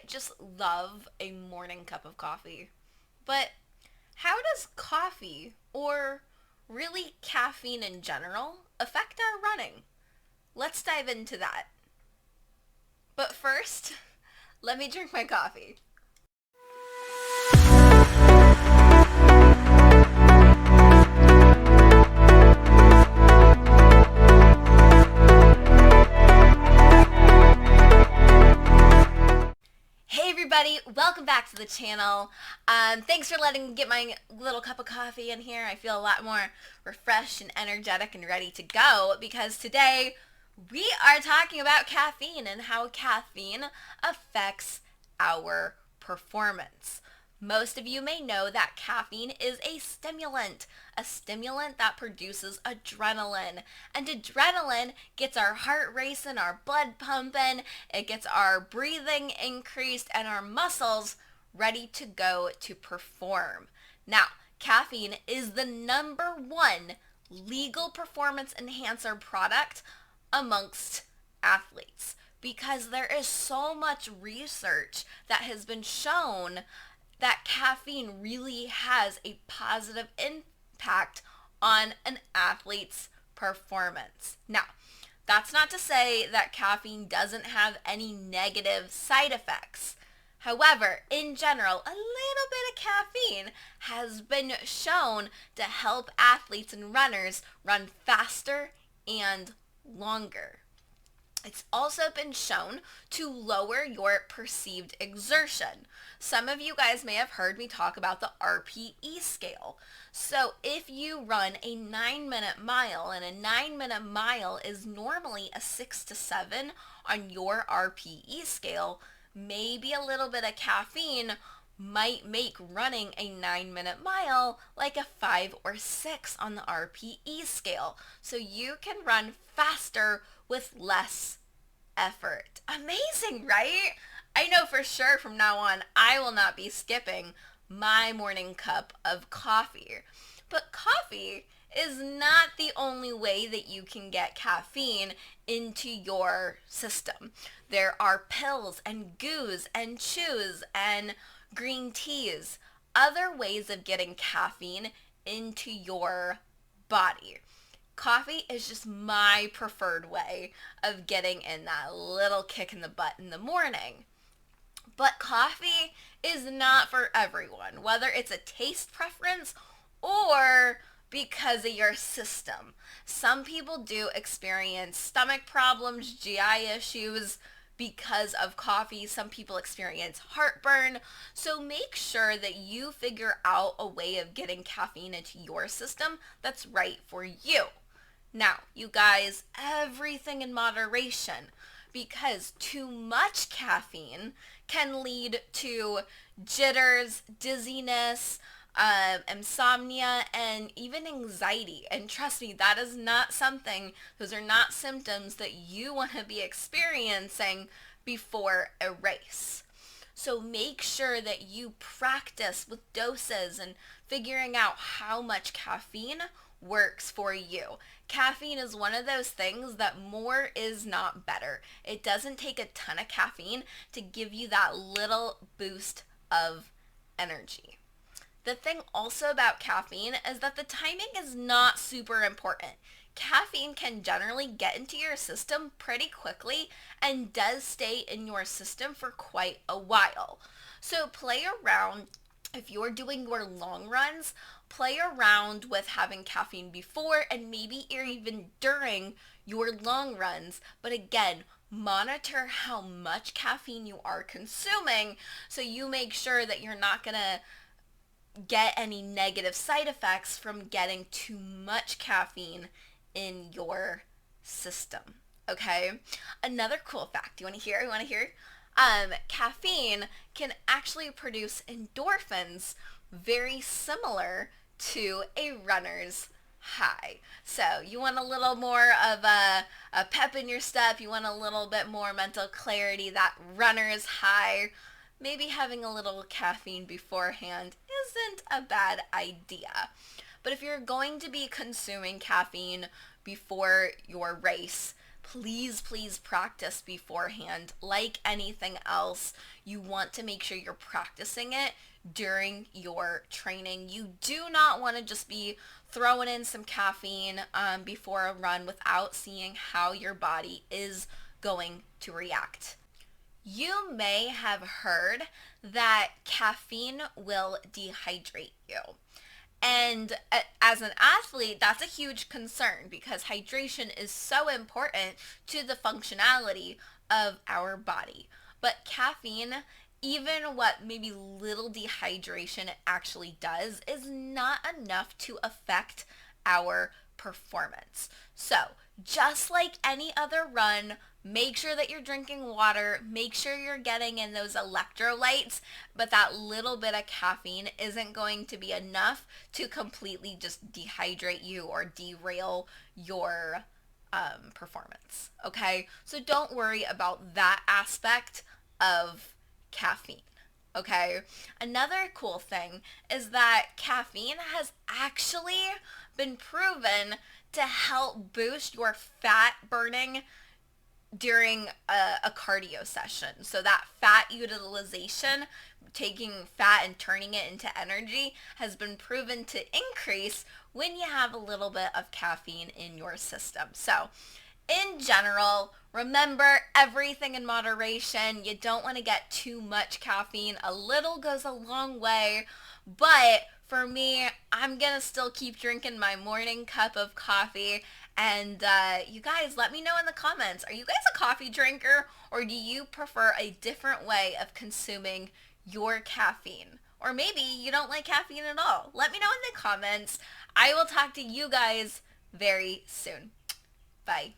just love a morning cup of coffee. But how does coffee, or really caffeine in general, affect our running? Let's dive into that. But first, let me drink my coffee. Hey everybody, welcome back to the channel. Thanks for letting me get my little cup of coffee in here. I feel a lot more refreshed and energetic and ready to go because today we are talking about caffeine and how caffeine affects our performance. Most of you may know that caffeine is a stimulant that produces adrenaline. And adrenaline gets our heart racing, our blood pumping, it gets our breathing increased, and our muscles ready to go to perform. Now, caffeine is the #1 legal performance enhancer product amongst athletes because there is so much research that has been shown that caffeine really has a positive impact on an athlete's performance. Now, that's not to say that caffeine doesn't have any negative side effects. However, in general, a little bit of caffeine has been shown to help athletes and runners run faster and longer. It's also been shown to lower your perceived exertion. Some of you guys may have heard me talk about the RPE scale. So if you run a 9-minute mile, and a 9-minute mile is normally a 6 to 7 on your RPE scale, maybe a little bit of caffeine might make running a 9-minute mile like a 5 or 6 on the RPE scale. So you can run faster with less effort. Amazing, right? I know for sure from now on I will not be skipping my morning cup of coffee. But coffee is not the only way that you can get caffeine into your system. There are pills and goos and chews and green teas, other ways of getting caffeine into your body. Coffee is just my preferred way of getting in that little kick in the butt in the morning. But coffee is not for everyone, whether it's a taste preference or because of your system. Some people do experience stomach problems, GI issues because of coffee. Some people experience heartburn. So make sure that you figure out a way of getting caffeine into your system that's right for you. Now, you guys, everything in moderation, because too much caffeine can lead to jitters, dizziness, insomnia, and even anxiety. And trust me, that is not something, those are not symptoms that you want to be experiencing before a race. So make sure that you practice with doses and figuring out how much caffeine works for you. Caffeine is one of those things that more is not better. It doesn't take a ton of caffeine to give you that little boost of energy. The thing also about caffeine is that the timing is not super important. Caffeine can generally get into your system pretty quickly and does stay in your system for quite a while. So play around. If you're doing your long runs, play around with having caffeine before and maybe even during your long runs. But again, monitor how much caffeine you are consuming so you make sure that you're not going to get any negative side effects from getting too much caffeine in your system. Okay? Another cool fact. You want to hear? Caffeine can actually produce endorphins very similar to a runner's high. So you want a little more of a pep in your step, you want a little bit more mental clarity, that runner's high. Maybe having a little caffeine beforehand isn't a bad idea. But if you're going to be consuming caffeine before your race, please, please practice beforehand. Like anything else, you want to make sure you're practicing it during your training. You do not want to just be throwing in some caffeine before a run without seeing how your body is going to react. You may have heard that caffeine will dehydrate you. And as an athlete, that's a huge concern because hydration is so important to the functionality of our body. But caffeine, even what maybe little dehydration it actually does, is not enough to affect our performance. So just like any other run, make sure that you're drinking water, make sure you're getting in those electrolytes, but that little bit of caffeine isn't going to be enough to completely just dehydrate you or derail your performance, okay? So don't worry about that aspect of caffeine. Okay, another cool thing is that caffeine has actually been proven to help boost your fat burning during a cardio session. So that fat utilization, taking fat and turning it into energy, has been proven to increase when you have a little bit of caffeine in your system. So in general, remember everything in moderation. You don't want to get too much caffeine. A little goes a long way, but for me, I'm gonna still keep drinking my morning cup of coffee. And you guys, let me know in the comments, are you guys a coffee drinker, or do you prefer a different way of consuming your caffeine? Or maybe you don't like caffeine at all. Let me know in the comments. I will talk to you guys very soon. Bye.